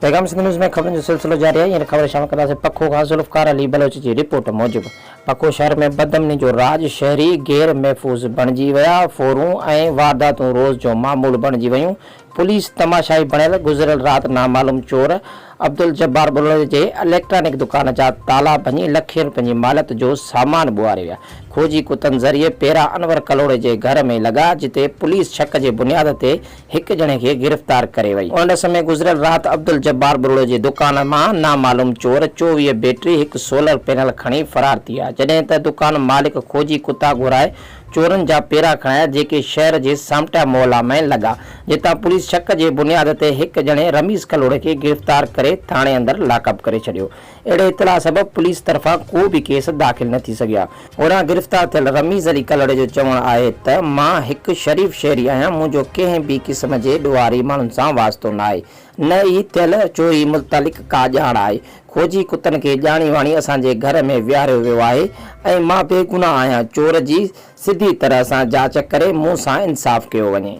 पैगाम सिंध न्यूज़ में खबरों जो सिलसिलो जारी है। इन खबर शामिल कंदासीं पखो खां ज़ुल्फ़कार अली बलोच जी रिपोर्ट मूजिब पखो शहर में बदअमनी जो राज शहरी गैर महफूज़ बणिजी विया। फोरूं ऐं वारदातूं रोज़ जो मामूल बणिजी वयूं। पुलिस तमाशाई बणियल गुज़िरियल रात नामालूम चोर अब्दुल जब्बार बुलोच जे इलेक्ट्रॉनिक दुकान जा ताला भञी लखे रुपयनि जी मालत जो सामान ॿुआरे विया। खोजी कुतनि ज़रिए पेरा अनवर कलोड़े जे घर में लॻा, जिते पुलिस शक जे बुनियाद ते हिक ॼणे खे गिरफ़्तार करे वई। उन समय गुज़िरियल रात अब्दुल जब्बार बुलोच जे दुकान मां नामालूम चोर 24 बैटरी हिक सोलर पैनल खणी फरार थी विया, जॾहिं त दुकान मालिक खोजी कुता घुराए चोरनि जा पेरा खणाया, जेके शहर जे सामटा मोहल्ला में लॻा, जितां पुलिस शक जे बुनियाद ते हिक ॼणे रमीज़ कलोड़े खे गिरफ़्तार करे थाणे अंदर लाकअप करे छॾियो। अहिड़े इतला सबबि पुलिस तरफ़ां को बि केस दाख़िल न थी सघिया। होॾां गिरफ़्तार थियल रमीज़ अली कलोड़े जो चवणु आहे त मां हिक शरीफ़ शहरी आहियां, मुंहिंजो कंहिं बि क़िस्म जे ॾुआरी माण्हुनि सां वास्तो न आहे, न ई थियल चोरी मुतालिक़ का ॼाण आहे। खोजी कुतनि खे ॼाणी वाणी असांजे घर में विहारियो वियो आहे ऐं मां बेगुनाह आहियां। चोर जी सिधी तरह सां जांच करे मूं सां इंसाफ़ कयो वञे।